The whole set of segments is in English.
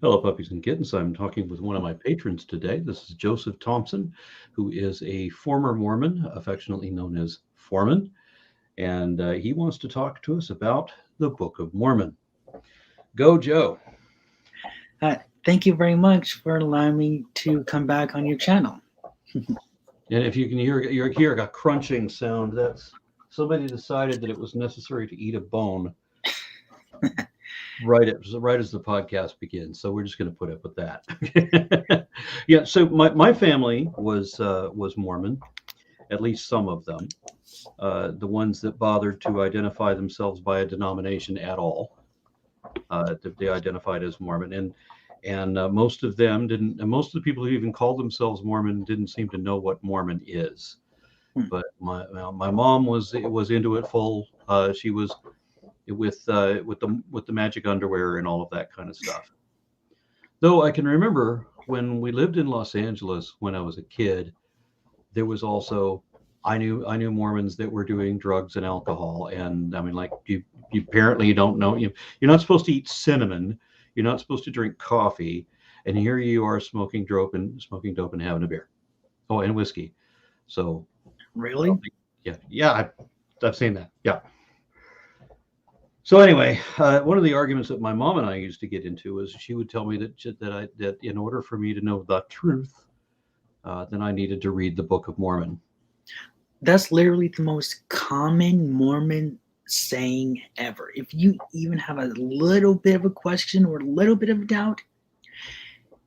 Hello, puppies and kittens. I'm talking with one of my patrons today. This is Joseph Thompson, who is a former Mormon, affectionately known as Forman, and he wants to talk to us about the Book of Mormon. Go, Joe. Thank you very much for allowing me to come back on your channel. And if you can hear a crunching sound, that's somebody decided that it was necessary to eat a bone right as the podcast begins. So we're just going to put up with that. Yeah. So my family was Mormon, at least some of them. The ones that bothered to identify themselves by a denomination at all, they identified as Mormon, and most of them didn't. And most of the people who even called themselves Mormon didn't seem to know what Mormon is. Hmm. But my mom was into it full. She was with the magic underwear and all of that kind of stuff. Though I can remember when we lived in Los Angeles when I was a kid, there was also I knew Mormons that were doing drugs and alcohol, and I mean, like you apparently you don't know you're not supposed to eat cinnamon, you're not supposed to drink coffee, and here you are smoking dope and having a beer, oh, and whiskey. So I Really? don't think, yeah, I've seen that, yeah. So anyway, one of the arguments that my mom and I used to get into is she would tell me that in order for me to know the truth, then I needed to read the Book of Mormon. That's literally the most common Mormon saying ever. If you even have a little bit of a question or a little bit of a doubt,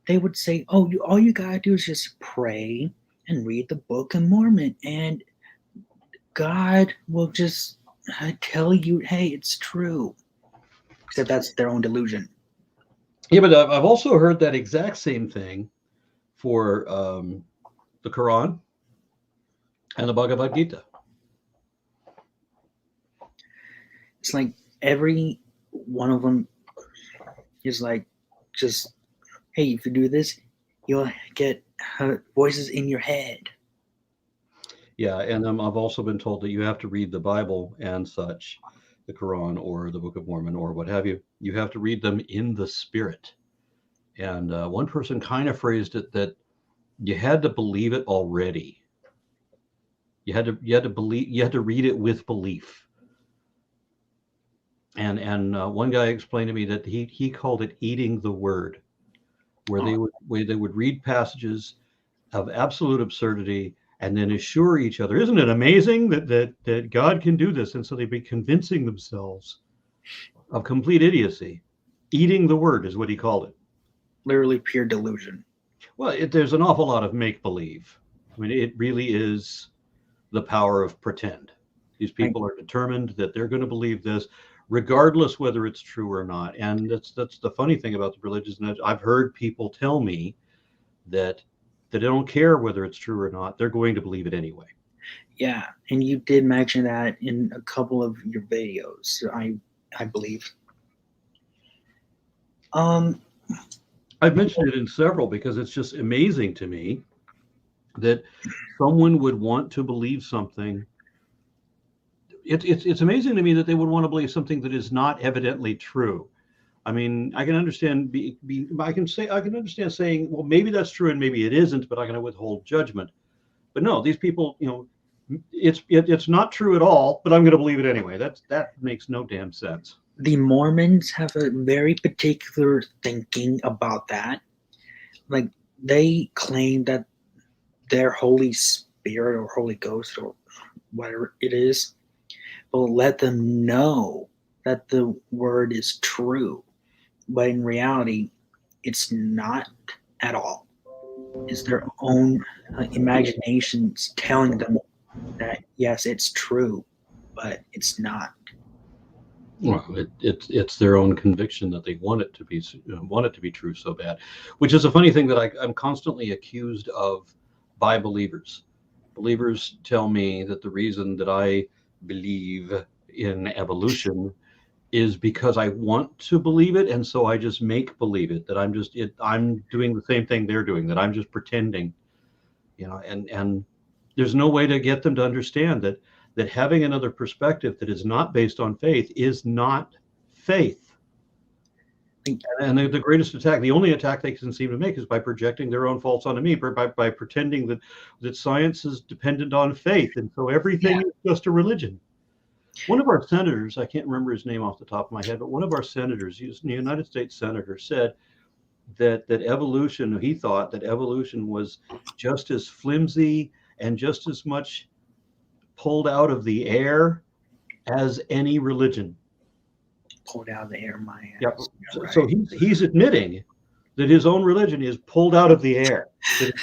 they would say, "Oh, all you gotta do is just pray and read the Book of Mormon, and God will just tell you, hey, it's true." Except that's their own delusion. Yeah, but I've also heard that exact same thing for the Quran and the Bhagavad Gita. It's like every one of them is like, just, hey, if you do this, you'll get voices in your head. Yeah, and I've also been told that you have to read the Bible and such, the Quran or the Book of Mormon or what have you. You have to read them in the Spirit. And one person kind of phrased it that you had to believe it already. You had to read it with belief. And one guy explained to me that he called it eating the word, Oh, where they would read passages of absolute absurdity and then assure each other, isn't it amazing that God can do this? And so they'd be convincing themselves of complete idiocy. Eating the word is what he called it. literally pure delusion. Well, there's an awful lot of make believe. I mean, it really is the power of pretend. These Like, people are determined that they're going to believe this, regardless whether it's true or not. And that's the funny thing about the religious. I've heard people tell me that they don't care whether it's true or not. They're going to believe it anyway. yeah, and you did mention that in a couple of your videos, I believe. Um, I've mentioned it in several because it's just amazing to me that someone would want to believe something. It's amazing to me that they would want to believe something that is not evidently true. I mean, I can understand I can understand saying, well, maybe that's true and maybe it isn't, but I'm going to withhold judgment. But no, these people, it's not true at all, but I'm going to believe it anyway. That makes no damn sense. the Mormons have a very particular thinking about that. Like, they claim that their Holy Spirit or Holy Ghost or whatever it is will let them know that the word is true, but in reality, it's not at all. It's their own imaginations telling them that yes, it's true, but it's not. Well, it's their own conviction that they want it to be true so bad, which is a funny thing that I'm constantly accused of by believers. Believers tell me that the reason that I believe in evolution is because I want to believe it, and so I just make believe it. That I'm doing the same thing they're doing. That I'm just pretending, and there's no way to get them to understand that having another perspective that is not based on faith is not faith. And the greatest attack, the only attack they can seem to make is by projecting their own faults onto me, by pretending that science is dependent on faith. And so everything is just a religion. One of our senators, I can't remember his name off the top of my head, but one of our senators, he was a United States senator, said that evolution, he thought that evolution was just as flimsy and just as much pulled out of the air as any religion. Pulled out of the air, my ass. Yep. Right. So he's admitting that his own religion is pulled out of the air. That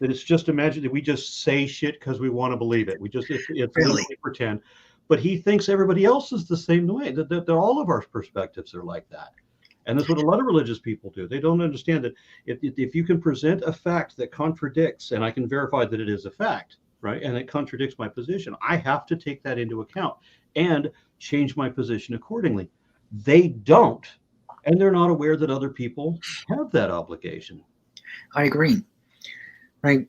it's just imagine that we just say shit because we want to believe it. We just it's Really? pretend. But he thinks everybody else is the same way. That all of our perspectives are like that. And that's what a lot of religious people do. They don't understand that if you can present a fact that contradicts, and I can verify that it is a fact, right, and it contradicts my position, I have to take that into account and change my position accordingly. They don't, and they're not aware that other people have that obligation. I agree. Like,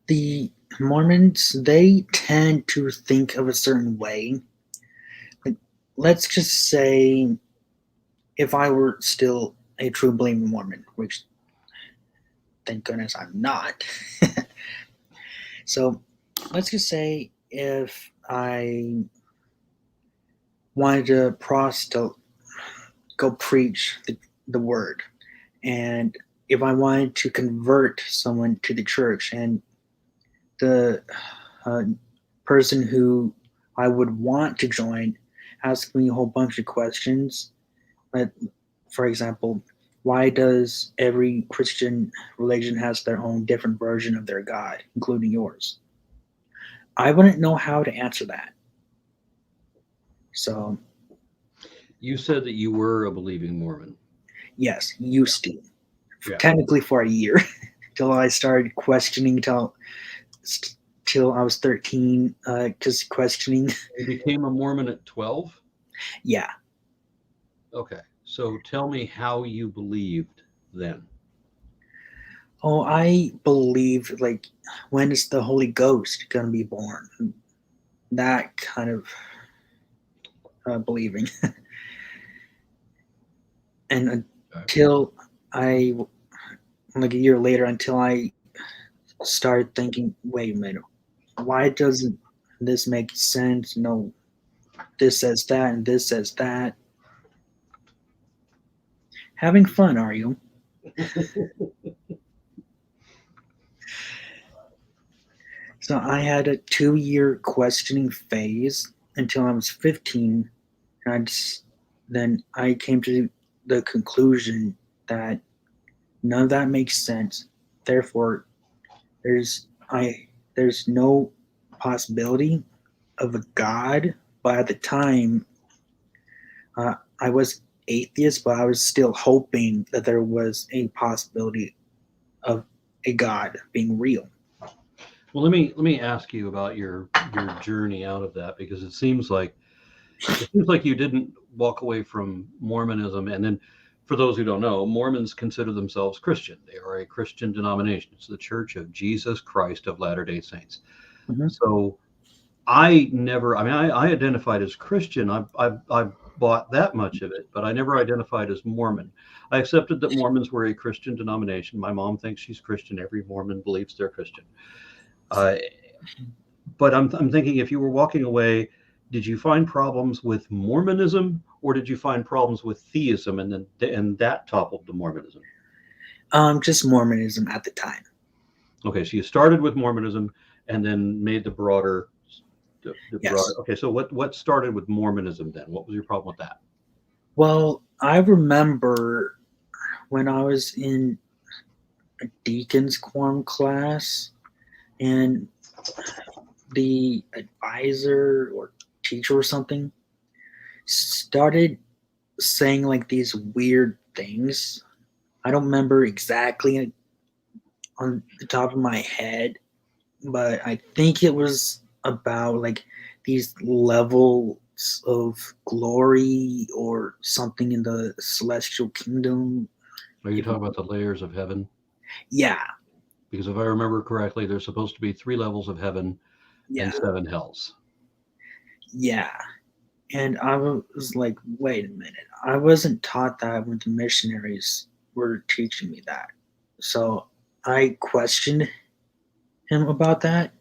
the Mormons, they tend to think of a certain way. Like, let's just say if I were still a true believing Mormon, which thank goodness I'm not. So let's just say if I wanted to go preach the word, and if I wanted to convert someone to the church, and the person who I would want to join asked me a whole bunch of questions, like, for example, why does every Christian religion has their own different version of their God, including yours? I wouldn't know how to answer that. So, You said that you were a believing Mormon. yes, used to. Yeah. Technically for a year, till I started questioning, till I was 13, just questioning. You became a Mormon at 12? Yeah. Okay. So tell me how you believed then. Oh, I believe, like, when is the Holy Ghost gonna be born? That kind of believing. And until I, like a year later, until I started thinking, wait a minute, why doesn't this make sense? No, this says that and this says that. Having fun, are you? So I had a 2-year questioning phase until I was 15. And then I came to the conclusion that none of that makes sense. Therefore, there's no possibility of a God. But at the time, I was atheist, but I was still hoping that there was a possibility of a God being real. Well, let me ask you about your journey out of that, because it seems like you didn't walk away from Mormonism. And then, for those who don't know, Mormons consider themselves Christian. They are a Christian denomination. It's the Church of Jesus Christ of Latter-day Saints. Mhm. So I identified as Christian. I bought that much of it, but I never identified as Mormon. I accepted that Mormons were a Christian denomination. My mom thinks she's Christian. Every Mormon believes they're Christian. But I'm thinking, if you were walking away, did you find problems with Mormonism, or did you find problems with theism, and that toppled the Mormonism? Just Mormonism at the time. Okay, so you started with Mormonism and then made the broader. Yes. Broader. Okay, so what started with Mormonism then? What was your problem with that? Well, I remember when I was in a deacon's quorum class, and the advisor or teacher or something started saying like these weird things. I don't remember exactly on the top of my head, but I think it was about like these levels of glory or something in the celestial kingdom. Are you talking about the layers of heaven? Yeah. Because if I remember correctly, there's supposed to be 3 levels of heaven Yeah. and 7 hells. Yeah. And I was like, wait a minute. I wasn't taught that when the missionaries were teaching me that. So I questioned him about that.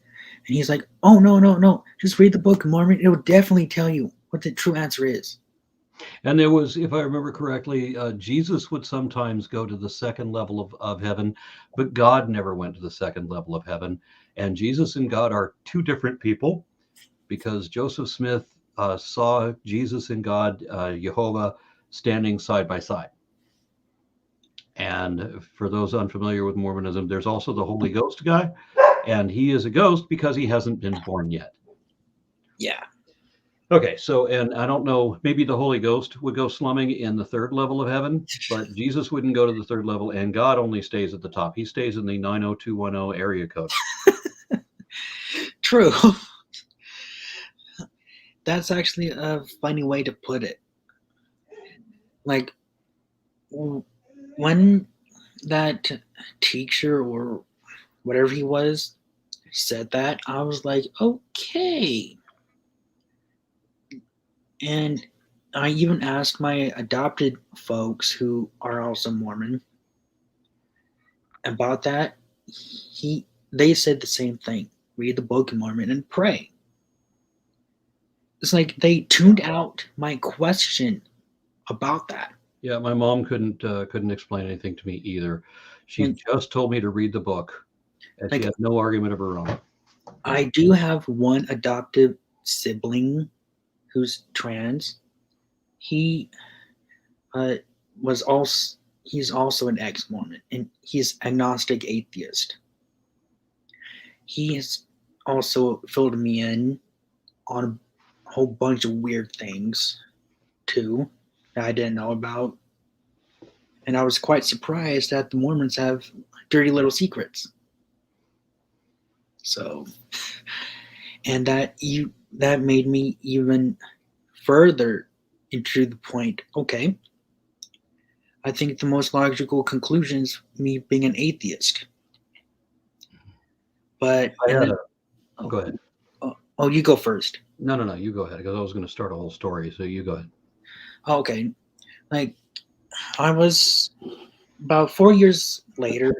And he's like, oh, no, no, no. Just read the Book of Mormon. It will definitely tell you what the true answer is. And there was, if I remember correctly, Jesus would sometimes go to the second level of heaven, but God never went to the second level of heaven. And Jesus and God are two different people, because Joseph Smith saw Jesus and God, Jehovah, standing side by side. And for those unfamiliar with Mormonism, there's also the Holy Ghost guy, and he is a ghost because he hasn't been born yet. Yeah. Okay, so, and I don't know, maybe the Holy Ghost would go slumming in the third level of heaven, but Jesus wouldn't go to the third level, and God only stays at the top. He stays in the 90210 area code. True. That's actually a funny way to put it. Like, when that teacher or whatever he was said that, I was like, okay. And I even asked my adopted folks who are also Mormon about that. They said the same thing. Read the Book of Mormon and pray. It's like they tuned out my question about that. Yeah, my mom couldn't explain anything to me either. She Like, just told me to read the book, and she like had no argument of her own. I do have one adoptive sibling who's trans. He uh, was also he's also an ex-Mormon, and he's agnostic atheist. He has also filled me in on a whole bunch of weird things too that I didn't know about, and I was quite surprised that the Mormons have dirty little secrets. So, and that made me even further into the point. Okay, I think the most logical conclusion is me being an atheist. But I and had then a Go ahead. oh, you go first. No, no, no. You go ahead, because I was going to start a whole story. So you go ahead. Okay, like I was about 4 years later,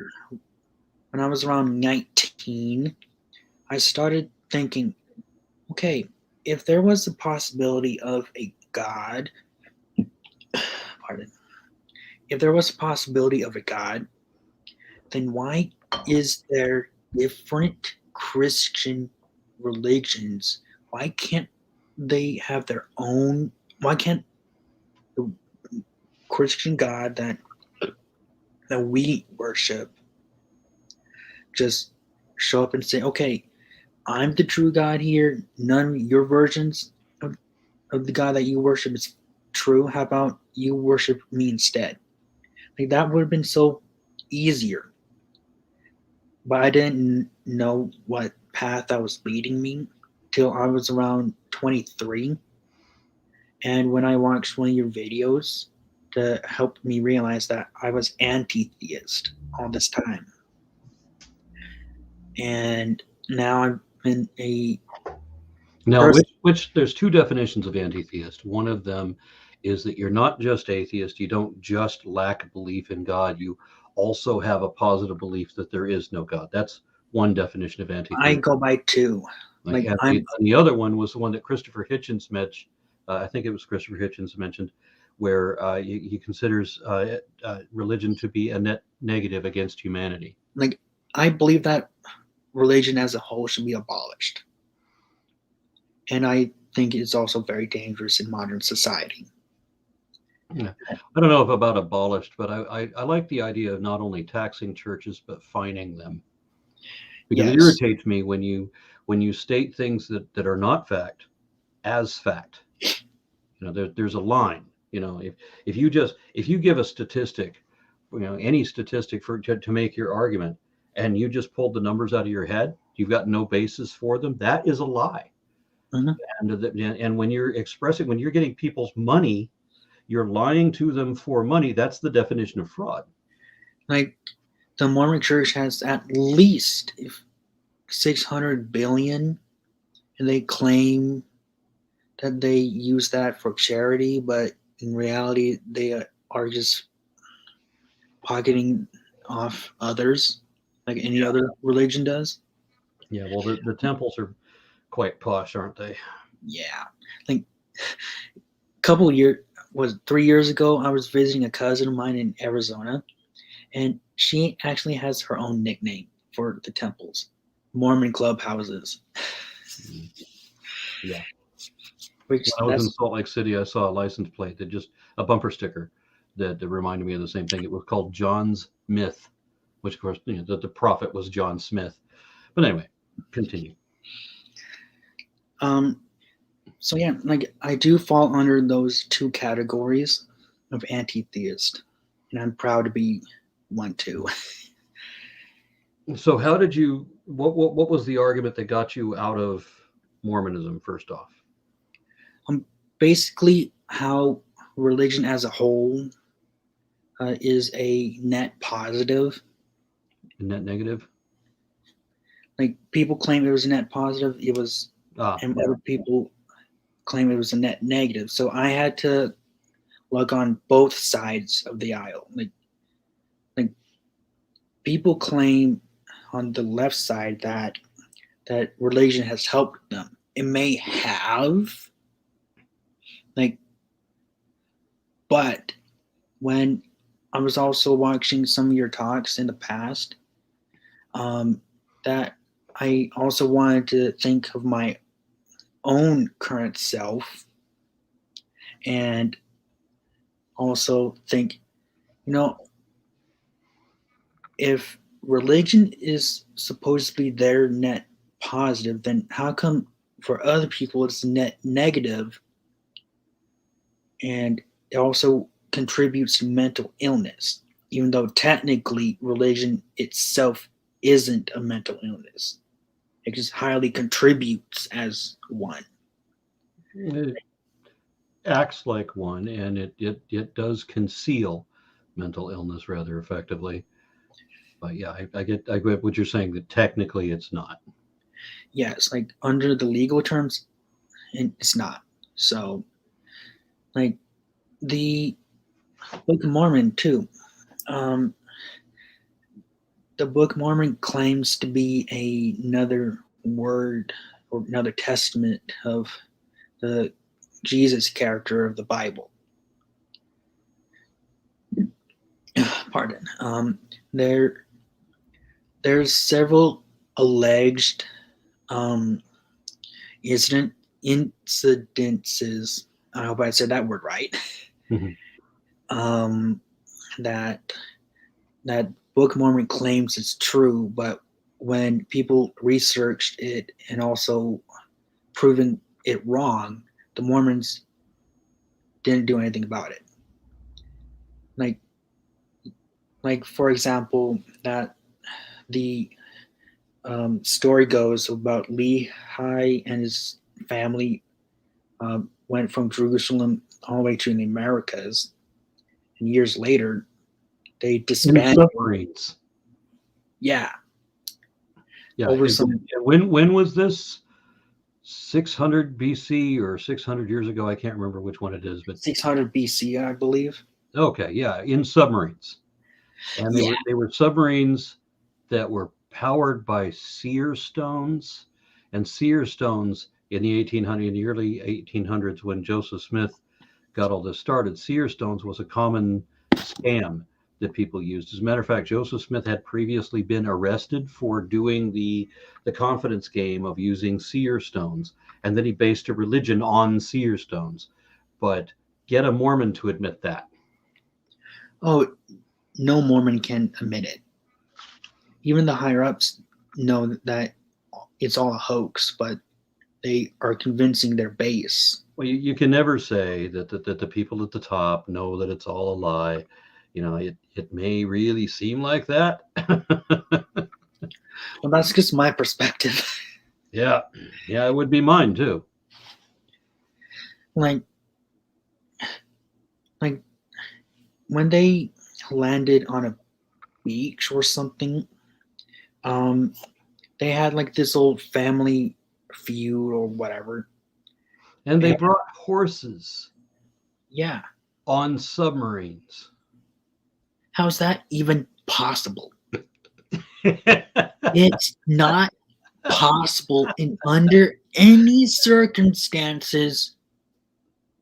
when I was around 19, I started thinking, okay, if there was a possibility of a God, pardon, if there was a possibility of a God, then why is there different Christian religions? Why can't they have their own? Why can't the Christian God that we worship just show up and say, okay, I'm the true God here. None of your versions of the God that you worship is true. How about you worship me instead? Like that would have been so easier. But I didn't know what path that was leading me till I was around 23. And when I watched one of your videos to help me realize that I was anti-theist all this time. And now I'm in a Now, person. which there's two definitions of anti-theist. One of them is that you're not just atheist. You don't just lack belief in God. You also have a positive belief that there is no God. That's one definition of I anti-theist. go by two. Like, Like and I'm the other one was the one that Christopher Hitchens mentioned. I think it was Christopher Hitchens mentioned, where he considers religion to be a net negative against humanity. like I believe that religion as a whole should be abolished. And I think it's also very dangerous in modern society. Yeah. I don't know if about abolished, but I like the idea of not only taxing churches but fining them, because it Yes. irritates me when you state things that are not fact as fact. There's a line. If you give a statistic, any statistic to make your argument, and you just pulled the numbers out of your head, you've got no basis for them. That is a lie. Mhm. And when you're getting people's money, you're lying to them for money. That's the definition of fraud. Like the Mormon Church has at least 600 billion, and they claim that they use that for charity, but in reality, they are just pocketing off others, like any Yeah. other religion does. Yeah. Well, the temples are quite posh, aren't they? Yeah, like a couple of years was 3 years ago. I was visiting a cousin of mine in Arizona, and she actually has her own nickname for the temples, Mormon clubhouses. Mm. Yeah. Which When I was in that's Salt Lake City, I saw a license plate that just a bumper sticker that reminded me of the same thing. It was called John's Myth, which of course, the prophet was John Smith. But anyway, continue. um. So yeah, like I do fall under those two categories of anti-theist, and I'm proud to be one too. So, how did you? What was the argument that got you out of Mormonism? First off, Basically, how religion as a whole is a net positive. net negative. Like people claim it was a net positive, it was, and Yeah. other people claim it was a net negative. So I had to look on both sides of the aisle. Like people claim on the left side that religion has helped them. It may have, like, but when I was also watching some of your talks in the past, um, that I also wanted to think of my own current self and also think, you know, if religion is supposed to be their net positive, then how come for other people it's net negative, and it also contributes to mental illness, even though technically religion itself isn't a mental illness. It just highly contributes as one. It acts like one, and it does conceal mental illness rather effectively. But yeah, I get what you're saying, that technically it's not. Yes, like under the legal terms, it's not. So, like the Book of Mormon too. Um, the Book of Mormon claims to be another word or another testament of the Jesus character of the Bible. Pardon. There, there's several alleged um, incidences. I hope I said that word right. Mhm. Um, that that Book of Mormon claims it's true, but when people researched it and also proven it wrong, the Mormons didn't do anything about it. Like, like for example, that the story goes about Lehi and his family went from Jerusalem all the way to the Americas, and years later they In disbanded. submarines. Yeah, Yeah. over some When was this? 600 BC or 600 years ago? I can't remember which one it is, but 600 BC, I believe. okay, yeah, in submarines, and they Yeah, were submarines that were powered by seer stones, and seer stones in the 1800 in the early 1800s, when Joseph Smith got all this started, seer stones was a common scam that people used. As a matter of fact, Joseph Smith had previously been arrested for doing the confidence game of using seer stones, and then he based a religion on seer stones. But get a Mormon to admit that. oh, no Mormon can admit it. Even the higher ups know that it's all a hoax, but they are convincing their base. Well, you can never say that the people at the top know that it's all a lie. It may really seem like that. Well, that's just my perspective. Yeah, yeah, it would be mine too. like, like when they landed on a beach or something, um, they had like this old family feud or whatever, And they And brought horses yeah, on submarines. how's that even possible? It's not possible in under any circumstances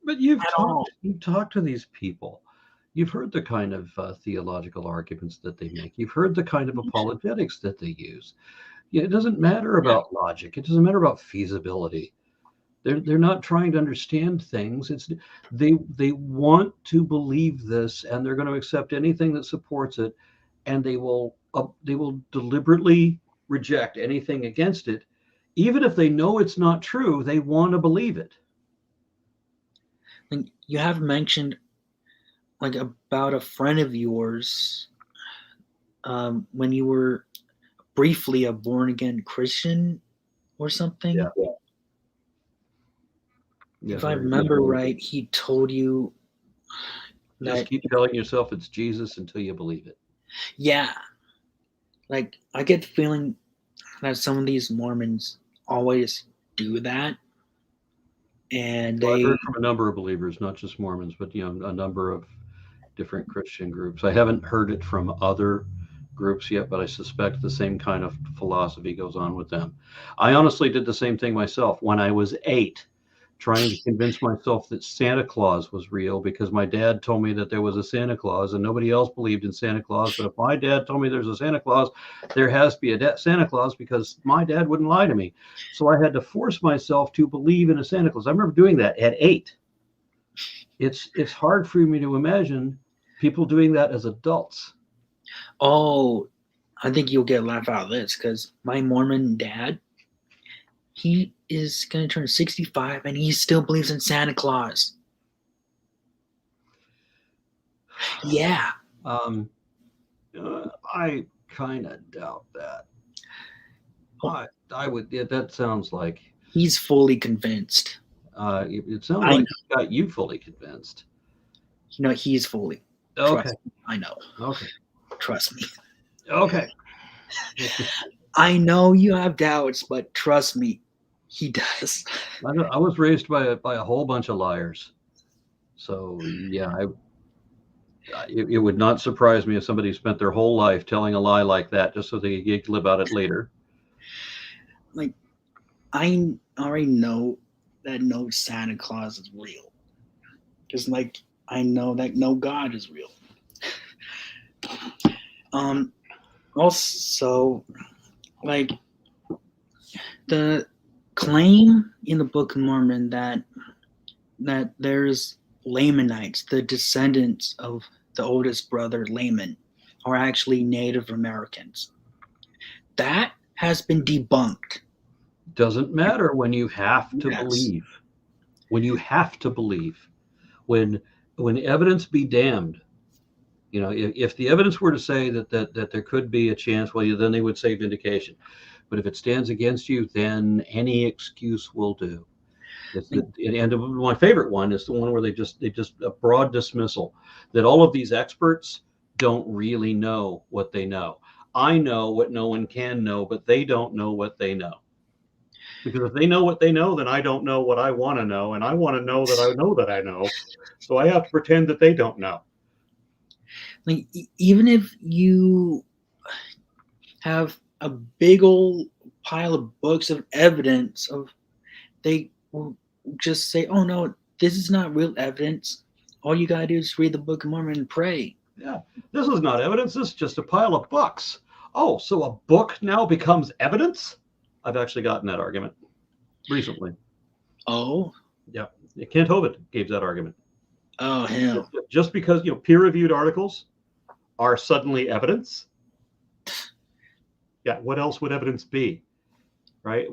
But at all. you've talked to these people. You've heard the kind of theological arguments that they make. You've heard the kind of apologetics that they use. Yeah, it doesn't matter Yeah. about logic. It doesn't matter about feasibility. They're not trying to understand things. It's they want to believe this, and they're going to accept anything that supports it, and they will deliberately reject anything against it, even if they know it's not true. They want to believe it. And you have mentioned like about a friend of yours when you were briefly a born again Christian or something. Yeah. Yeah, If I remember right, he told you just that keep telling yourself it's Jesus until you believe it. yeah, like I get the feeling that some of these Mormons always do that, and Well, I've they heard from a number of believers, not just Mormons, but a number of different Christian groups. I haven't heard it from other groups yet, but I suspect the same kind of philosophy goes on with them. I honestly did the same thing myself when I was 8, trying to convince myself that Santa Claus was real because my dad told me that there was a Santa Claus and nobody else believed in Santa Claus. But if my dad told me there's a Santa Claus, there has to be a Santa Claus because my dad wouldn't lie to me. So I had to force myself to believe in a Santa Claus. I remember doing that at 8. It's hard for me to imagine people doing that as adults. oh, I think you'll get a laugh out of this because my Mormon dad, he is going to turn 65 and he still believes in Santa Claus. Yeah. Um, I kind of doubt that. I would. Yeah, that sounds like. He's fully convinced. It sounds I like know. it got you fully convinced. He's fully. Okay. Trust me. I know. Okay. Trust me. Okay. I know you have doubts, but trust me, he does. I was raised by a whole bunch of liars, so yeah, it would not surprise me if somebody spent their whole life telling a lie like that just so they could giggle about it later. Like, I already know that no Santa Claus is real. Because, like, I know that no God is real. Also, like, the claim in the Book of Mormon that there's Lamanites, the descendants of the oldest brother Laman, are actually Native Americans. That has been debunked. Doesn't matter when you have to Yes. believe. When you have to believe. When evidence be damned. You know, if the evidence were to say that there could be a chance, well, then they would say vindication. But if it stands against you, then any excuse will do. And my favorite one is the one where they just a broad dismissal that all of these experts don't really know what they know. I know what no one can know, but they don't know what they know. Because if they know what they know, then I don't know what I want to know, and I want to know that I know that I know. So I have to pretend that they don't know. Like, even if you have a big old pile of books of evidence of, they will just say, oh no, this is not real evidence. All you gotta do is read the Book of Mormon and pray. Yeah, this is not evidence. This is just a pile of books. Oh, so a book now becomes evidence? I've actually gotten that argument recently. Oh, Yeah, Kent Hovind gave that argument. oh hell. Just because peer-reviewed articles are suddenly evidence. Yeah, what else would evidence be? Right?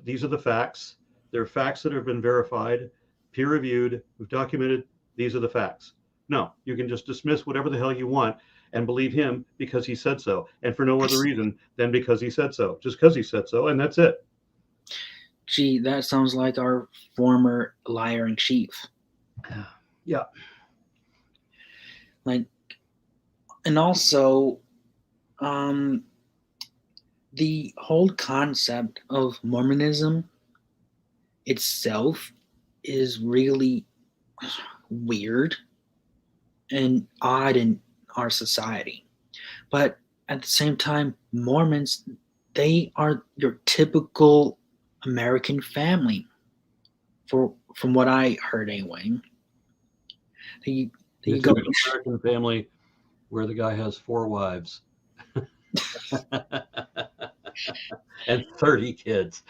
These are the facts. They're facts that have been verified, peer-reviewed, we've documented. These are the facts. No, you can just dismiss whatever the hell you want and believe him because he said so, and for no other reason than because he said so, just because he said so, and that's it. Gee, that sounds like our former liar in chief. Yeah. Like, and also, the whole concept of Mormonism itself is really weird and odd in our society. But at the same time, Mormons, they are your typical American family, from what I heard anyway. They, The they go, typical American family where the guy has 4 wives and 30 kids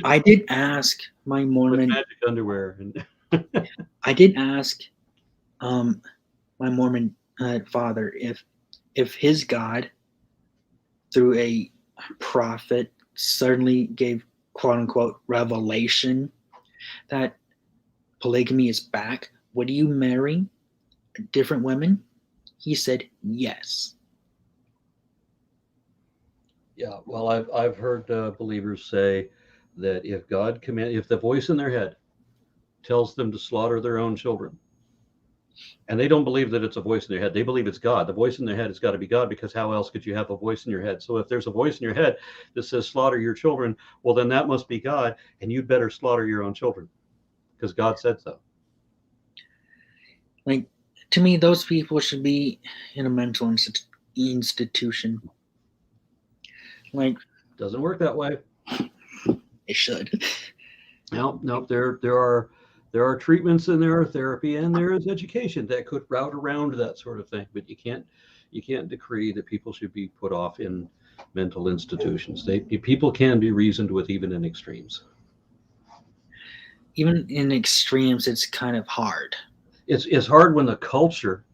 I did ask my with Mormon, magic underwear. And I did ask my Mormon father if his God, through a prophet, suddenly gave quote unquote revelation that polygamy is back, would you marry different women? He said yes. yeah, well, I've heard believers say that if the voice in their head tells them to slaughter their own children, and they don't believe that it's a voice in their head, they believe it's God. The voice in their head has got to be God, because how else could you have a voice in your head? So if there's a voice in your head that says slaughter your children, well, then that must be God, and you'd better slaughter your own children because God said so. Like, to me, those people should be in a mental institution. Like, Doesn't work that way. they should. No. There are treatments and there are therapy and there is education that could route around that sort of thing, but you can't decree that people should be put off in mental institutions. People can be reasoned with even in extremes. Even in extremes, it's kind of hard. It's hard when the culture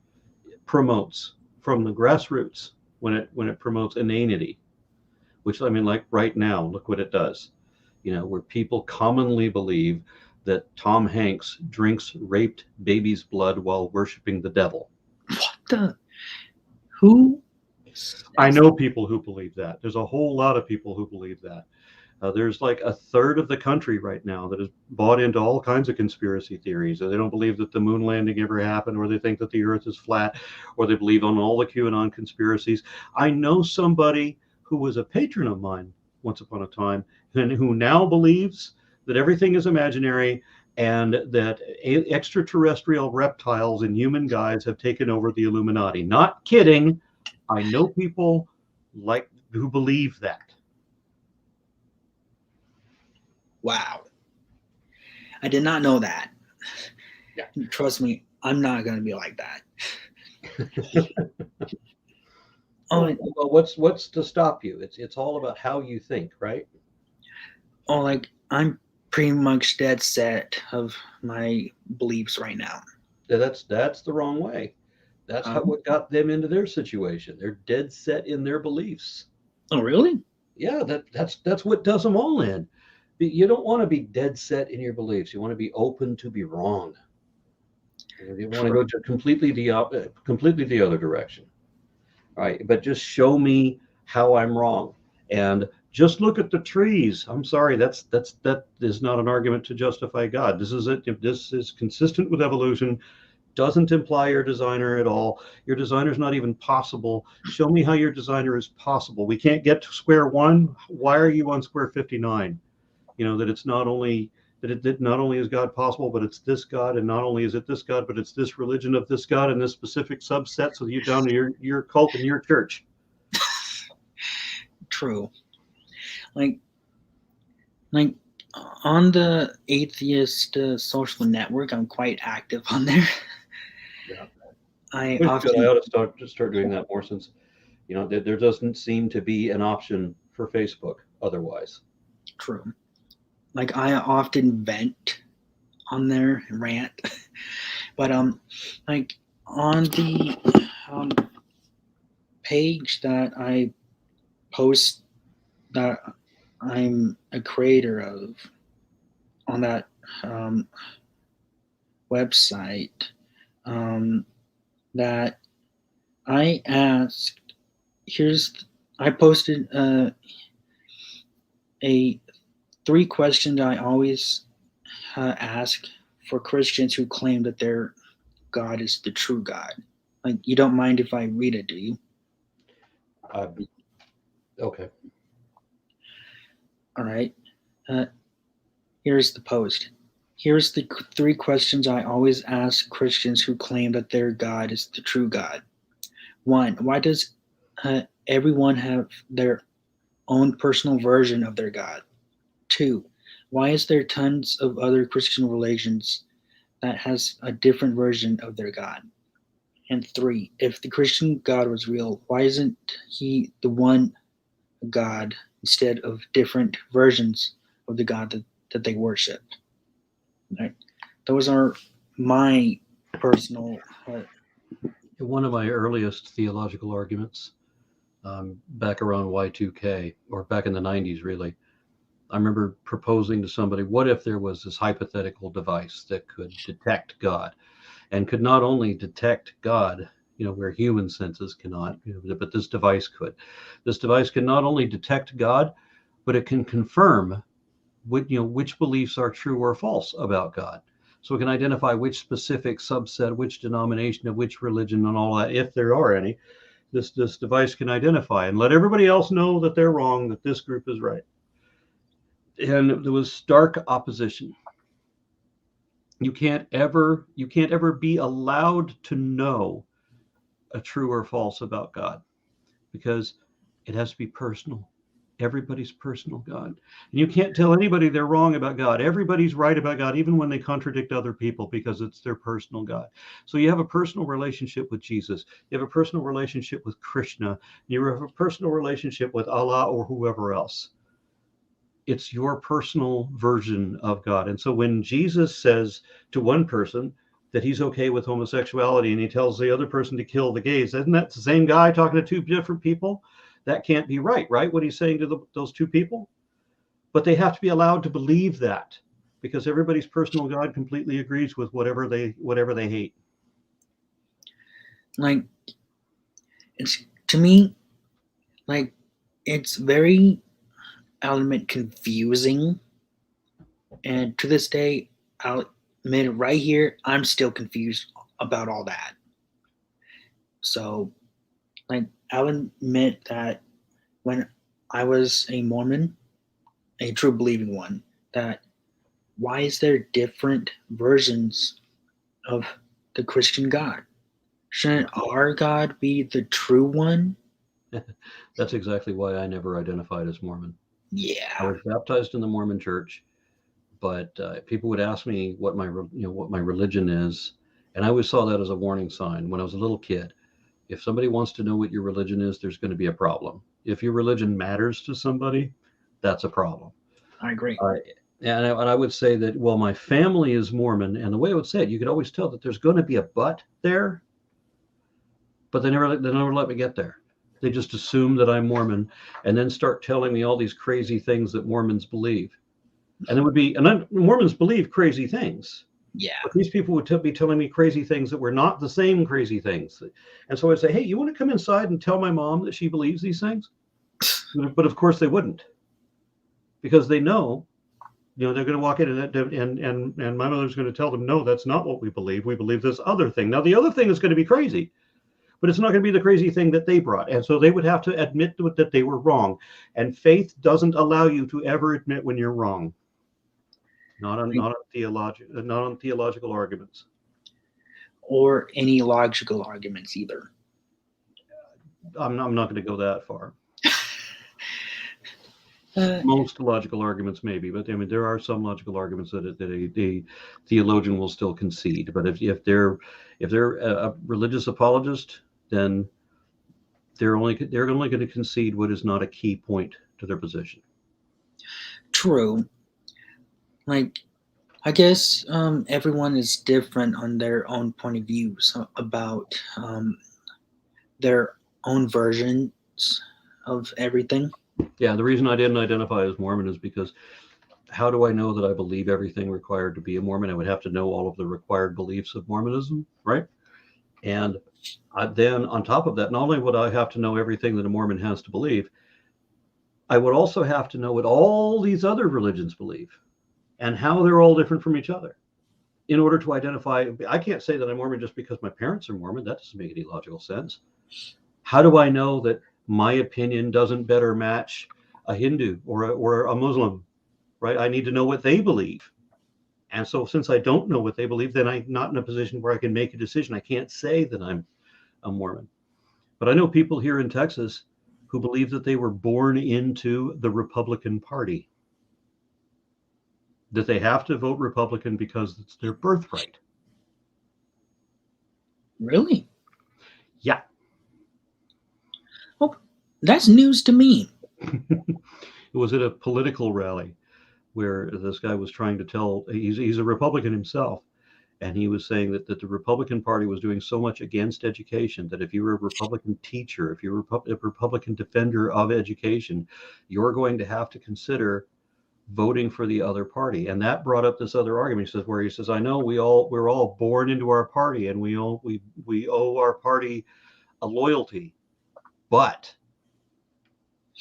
promotes from the grassroots, when it promotes inanity, which, I mean, like right now, look what it does. Where people commonly believe that Tom Hanks drinks raped baby's blood while worshiping the devil. What the? Who? I know people who believe that. There's a whole lot of people who believe that. There's like a third of the country right now that is bought into all kinds of conspiracy theories. They don't believe that the moon landing ever happened, or they think that the earth is flat, or they believe on all the QAnon conspiracies. I know somebody who was a patron of mine once upon a time, and who now believes that everything is imaginary and that extraterrestrial reptiles and human guides have taken over the Illuminati. Not kidding. I know people who believe that. Wow. I did not know that. Yeah. Trust me, I'm not going to be like that. Well, what's to stop you? It's all about how you think, right? Like, I'm pretty much dead set of my beliefs right now. That's the wrong way. That's Um, what got them into their situation. They're dead set in their beliefs. oh, really? Yeah, that's what does them all in. You don't want to be dead set in your beliefs. You want to be open to be wrong. You want to go to completely the other direction. All right, but just show me how I'm wrong, and just look at the trees. I'm sorry, that is not an argument to justify God. This is it. If this is consistent with evolution, doesn't imply your designer at all. Your designer is not even possible. Show me how your designer is possible. We can't get to square one. Why are you on square 59? That it's not only that not only is God possible, but it's this God, and not only is it this God, but it's this religion of this God and this specific subset. So you down to your cult and your church. True. Like on the atheist social network, I'm quite active on there. Yeah. I I often ought to start doing that more, since there doesn't seem to be an option for Facebook otherwise. true. Like, I often vent on there and rant, but like on the um, page that I post that I'm a creator of on that um, website, um, that I asked. I posted a 3 questions I always ask for Christians who claim that their God is the true God. Like, you don't mind if I read it, do you? Okay. All right. Uh, Here's the post. Here's the three questions I always ask Christians who claim that their God is the true God. One, why does everyone have their own personal version of their God? Two, why is there tons of other Christian religions that has a different version of their God? And three, if the Christian God was real, why isn't he the one God instead of different versions of the God that they worship? Right? Those are my personal. One of my earliest theological arguments, back around Y2K, or back in the 90s, really, I remember proposing to somebody, what if there was this hypothetical device that could detect God and could not only detect God, where human senses cannot, but this device could. This device can not only detect God, but it can confirm which beliefs are true or false about God. So it can identify which specific subset, which denomination of which religion and all that, if there are any, this device can identify and let everybody else know that they're wrong, that this group is right. And there was stark opposition. You can't ever be allowed to know a true or false about God, because it has to be personal. Everybody's personal God. And you can't tell anybody they're wrong about God. Everybody's right about God, even when they contradict other people, because it's their personal God. So you have a personal relationship with Jesus. You have a personal relationship with Krishna. You have a personal relationship with Allah or whoever else. It's your personal version of God. And so when Jesus says to one person that he's okay with homosexuality and he tells the other person to kill the gays, isn't that the same guy talking to two different people? That can't be right, what he's saying to those two people? But they have to be allowed to believe that, because everybody's personal God completely agrees with whatever they hate. Like, it's to me, like, it's very element confusing, and to this day, I'll admit it right here, I'm still confused about all that. So, like, I'll admit that when I was a Mormon, a true believing one, that why is there different versions of the Christian God? Shouldn't our God be the true one? That's exactly why I never identified as Mormon. I Yeah, was baptized in the Mormon church, but people would ask me what my religion is, and I always saw that as a warning sign when I was a little kid. If somebody wants to know what your religion is, there's going to be a problem. If your religion matters to somebody, that's a problem. I agree. Uh, and I would say that, well, my family is Mormon, and the way I would say it, you could always tell that there's going to be a but there, but they never let me get there. They just assume that I'm Mormon, and then start telling me all these crazy things that Mormons believe. And it would be, Mormons believe crazy things, Yeah, but these people would be telling me crazy things that were not the same crazy things. And so I'd say, hey, you want to come inside and tell my mom that she believes these things? But of course they wouldn't, because they know, they're going to walk in and my mother's going to tell them, no, that's not what we believe. We believe this other thing. Now, the other thing is going to be crazy, but it's not going to be the crazy thing that they brought. And so they would have to admit that they were wrong. And faith doesn't allow you to ever admit when you're wrong. Not on theological arguments. or any logical arguments either. I'm not going to go that far. Uh, Most logical arguments, maybe, but I mean, there are some logical arguments that a theologian will still concede. But if they're a religious apologist, then they're only going to concede what is not a key point to their position. True. Like, I guess everyone is different on their own point of views about their own versions of everything. Yeah, the reason I didn't identify as Mormon is because how do I know that I believe everything required to be a Mormon? I would have to know all of the required beliefs of Mormonism, right? And then on top of that, not only would I have to know everything that a Mormon has to believe, I would also have to know what all these other religions believe and how they're all different from each other in order to identify. I can't say that I'm Mormon just because my parents are Mormon. That doesn't make any logical sense. How do I know that my opinion doesn't better match a Hindu or a Muslim, right? I need to know what they believe. And so since I don't know what they believe, then I'm not in a position where I can make a decision. I can't say that I'm a Mormon. But I know people here in Texas who believe that they were born into the Republican Party, that they have to vote Republican because it's their birthright. Really? Yeah. Oh, that's news to me. It was at a political rally where this guy was trying to tell, he's a Republican himself, and he was saying that the Republican Party was doing so much against education that if you were a Republican teacher, if you were a Republican defender of education, you're going to have to consider voting for the other party. And that brought up this other argument. He says, I know we're all born into our party, and we owe our party a loyalty, but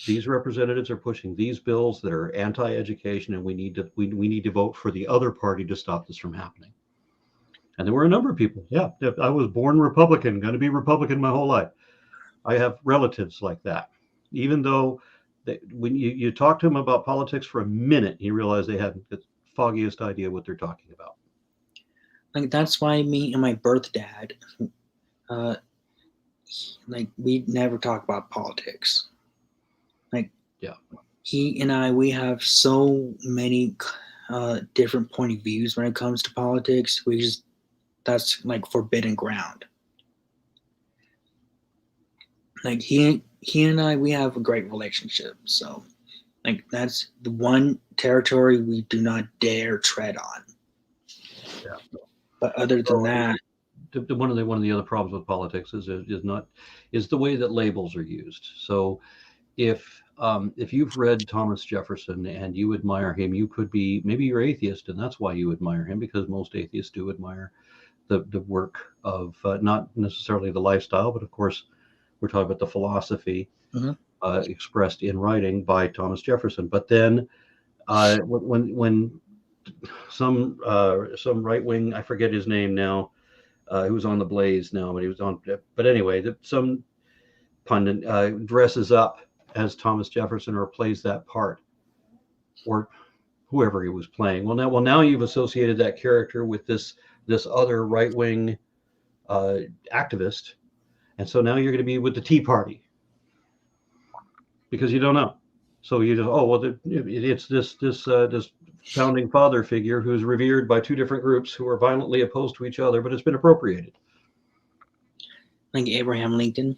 these representatives are pushing these bills that are anti-education, and we need to vote for the other party to stop this from happening. And there were a number of people. Yeah, I was born Republican, going to be Republican my whole life. I have relatives like that. Even though when you talk to them about politics for a minute, you realize they have the foggiest idea what they're talking about. Like, that's why me and my birth dad, like, we never talk about politics. Like, yeah, he and I, we have so many different point of views when it comes to politics. That's like forbidden ground. Like, he and I, we have a great relationship. So, like, that's the one territory we do not dare tread on. Yeah. But other than that, one of the other problems with politics is the way that labels are used. So if you've read Thomas Jefferson and you admire him, you could be, maybe you're atheist, and that's why you admire him, because most atheists do admire the work of not necessarily the lifestyle, but of course we're talking about the philosophy expressed in writing by Thomas Jefferson. But then when some right wing, I forget his name now, he was on the Blaze now, but anyway, some pundit dresses up as Thomas Jefferson or plays that part, or whoever he was playing. Well, now you've associated that character with this other right wing activist, and so now you're going to be with the Tea Party because you don't know. So you just it's this founding father figure who's revered by two different groups who are violently opposed to each other, but it's been appropriated. Like Abraham Lincoln.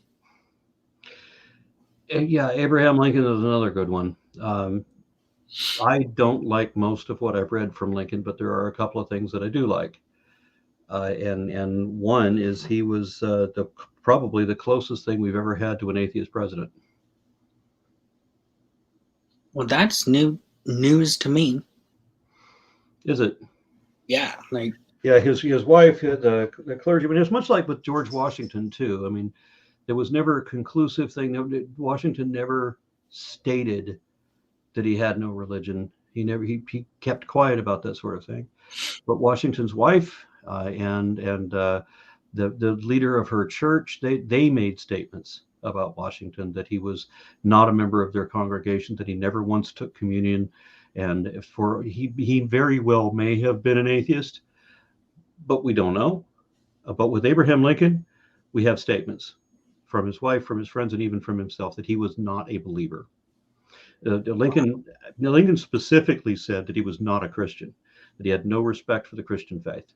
Yeah, Abraham Lincoln is another good one. I don't like most of what I've read from Lincoln, but there are a couple of things that I do like. And one is he was probably the closest thing we've ever had to an atheist president. Well, that's news to me. Is it? Yeah, like, yeah, his wife, the clergyman. It was much like with George Washington too. I mean, there was never a conclusive thing. Washington never stated that he had no religion. He kept quiet about that sort of thing. But Washington's wife and the leader of her church, they made statements about Washington that he was not a member of their congregation, that he never once took communion, and he very well may have been an atheist, but we don't know. But with Abraham Lincoln, we have statements from his wife, from his friends, and even from himself that he was not a believer. Lincoln specifically said that he was not a Christian, that he had no respect for the Christian faith.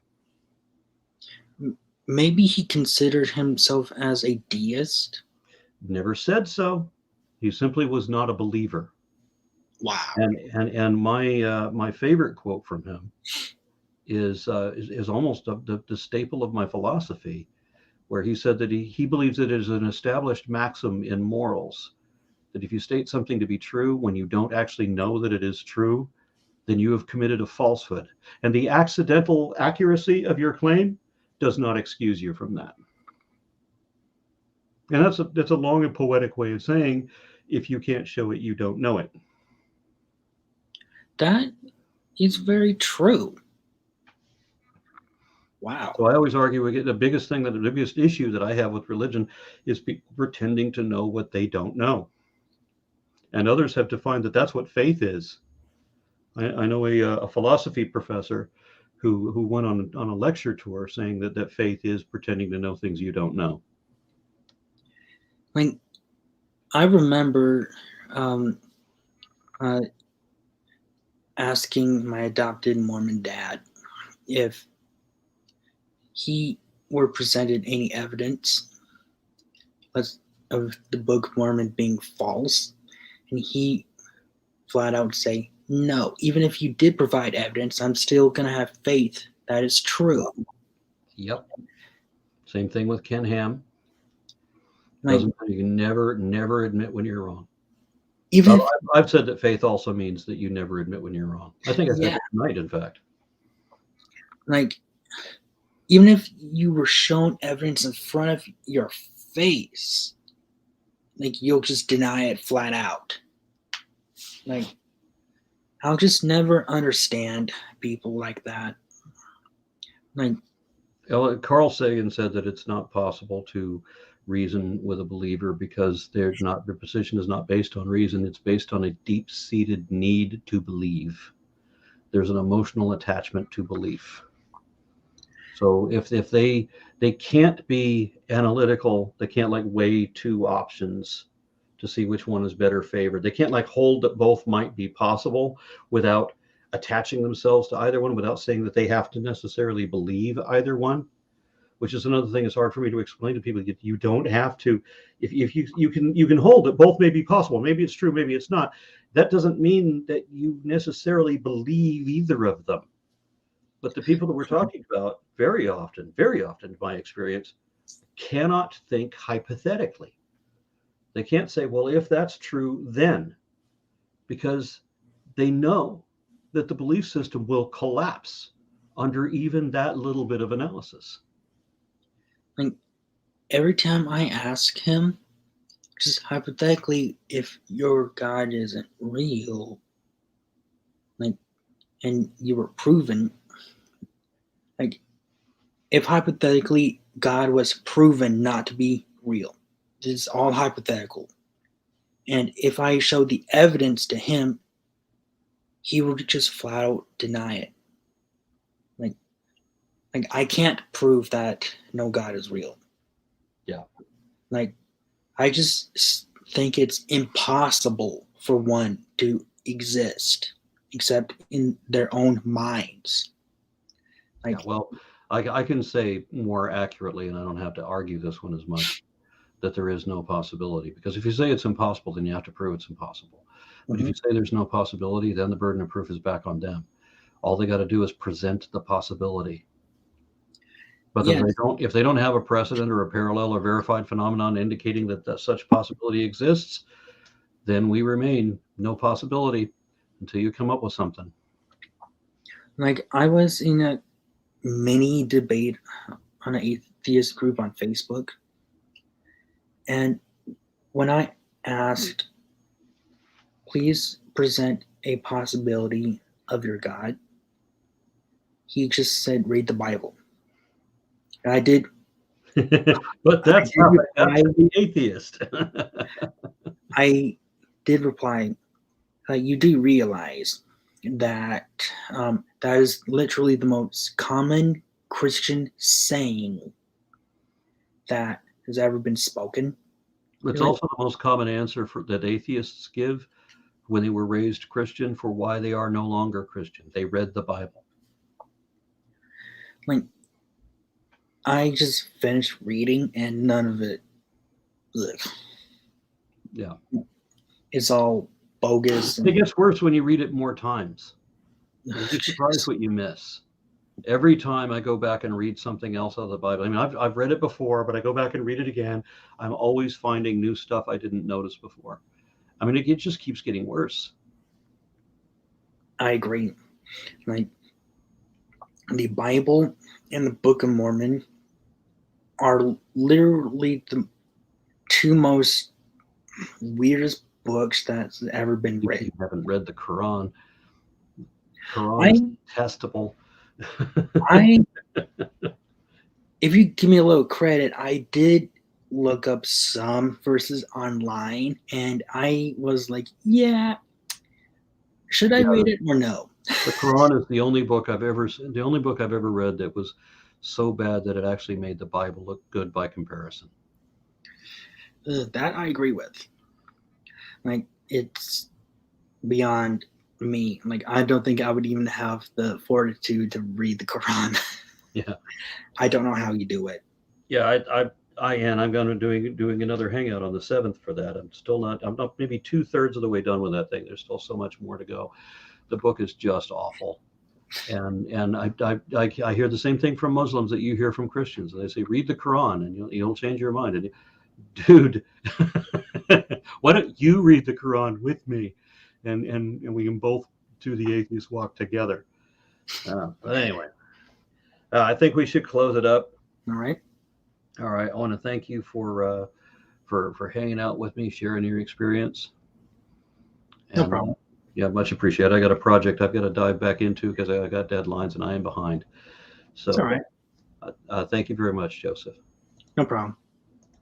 Maybe he considered himself as a deist. Never said so. He simply was not a believer. Wow. And my favorite quote from him is almost the staple of my philosophy, where he said that he believes it is an established maxim in morals that if you state something to be true when you don't actually know that it is true, then you have committed a falsehood. And the accidental accuracy of your claim does not excuse you from that. And that's a long and poetic way of saying, if you can't show it, you don't know it. That is very true. Wow. So I always argue the biggest issue that I have with religion is people pretending to know what they don't know. And others have defined that that's what faith is. I know a philosophy professor who went on a lecture tour saying that faith is pretending to know things you don't know. Like, I remember asking my adopted Mormon dad if he were presented any evidence of the Book of Mormon being false, and he flat out say, no, even if you did provide evidence, I'm still going to have faith that is true. Yep. Same thing with Ken Ham. Like, You can never admit when you're wrong. even Well, I've said that faith also means that you never admit when you're wrong. I think I said that tonight, in fact. Like, even if you were shown evidence in front of your face, like, you'll just deny it flat out. Like, I'll just never understand people like that. Like, Carl Sagan said that it's not possible to reason with a believer because their position is not based on reason. It's based on a deep-seated need to believe. There's an emotional attachment to belief. So if they can't be analytical, they can't like weigh two options to see which one is better favored. They can't like hold that both might be possible without attaching themselves to either one, without saying that they have to necessarily believe either one, which is another thing it's hard for me to explain to people. You don't have to, if you can hold it, both may be possible. Maybe it's true, maybe it's not. That doesn't mean that you necessarily believe either of them. But the people that we're talking about very often, in my experience, cannot think hypothetically. They can't say, well, if that's true, then, because they know that the belief system will collapse under even that little bit of analysis. Like, every time I ask him, just hypothetically, if your God isn't real, like, and you were proven, like, if hypothetically God was proven not to be real, this is all hypothetical. And if I showed the evidence to him, he would just flat out deny it. Like, I can't prove that no God is real. Yeah. Like, I just think it's impossible for one to exist except in their own minds. Like, yeah, well, I can say more accurately, and I don't have to argue this one as much, that there is no possibility. Because if you say it's impossible, then you have to prove it's impossible. But if you say there's no possibility, then the burden of proof is back on them. All they got to do is present the possibility. But if they don't have a precedent or a parallel or verified phenomenon indicating that such possibility exists, then we remain no possibility until you come up with something. Like, I was in a mini debate on an atheist group on Facebook, and when I asked, please present a possibility of your God, he just said, read the Bible. And I did. But that's the atheist. I did reply, you do realize that that is literally the most common Christian saying that has ever been spoken. It's also the most common answer that atheists give when they were raised Christian for why they are no longer Christian. They read the Bible. Like, I just finished reading and none of it. Ugh. Yeah. It's all bogus. It gets worse when you read it more times. You'd be surprised what you miss. Every time I go back and read something else out of the Bible, I mean, I've read it before, but I go back and read it again. I'm always finding new stuff I didn't notice before. I mean, it just keeps getting worse. I agree. Like, the Bible and the Book of Mormon are literally the two most weirdest books that's ever been written. You haven't read the Quran. Quran is detestable. If you give me a little credit, I did look up some verses online, and I was like, yeah, should I read it or no? The Quran is the only book I've ever read that was so bad that it actually made the Bible look good by comparison. That I agree with. Like, it's beyond me. Like, I don't think I would even have the fortitude to read the Quran. Yeah. I don't know how you do it. Yeah, I'm going to doing another hangout on the 7th for that. I'm not maybe 2/3 of the way done with that thing. There's still so much more to go. The book is just awful. And I hear the same thing from Muslims that you hear from Christians. And they say, read the Quran and you'll change your mind. And dude, why don't you read the Quran with me? And we can both do the atheist walk together. But anyway, I think we should close it up. All right. All right. I want to thank you for hanging out with me, sharing your experience. And, No problem. Yeah, much appreciated. I got a project I've got to dive back into because I got deadlines and I am behind. So, It's all right. Thank you very much, Joseph. No problem.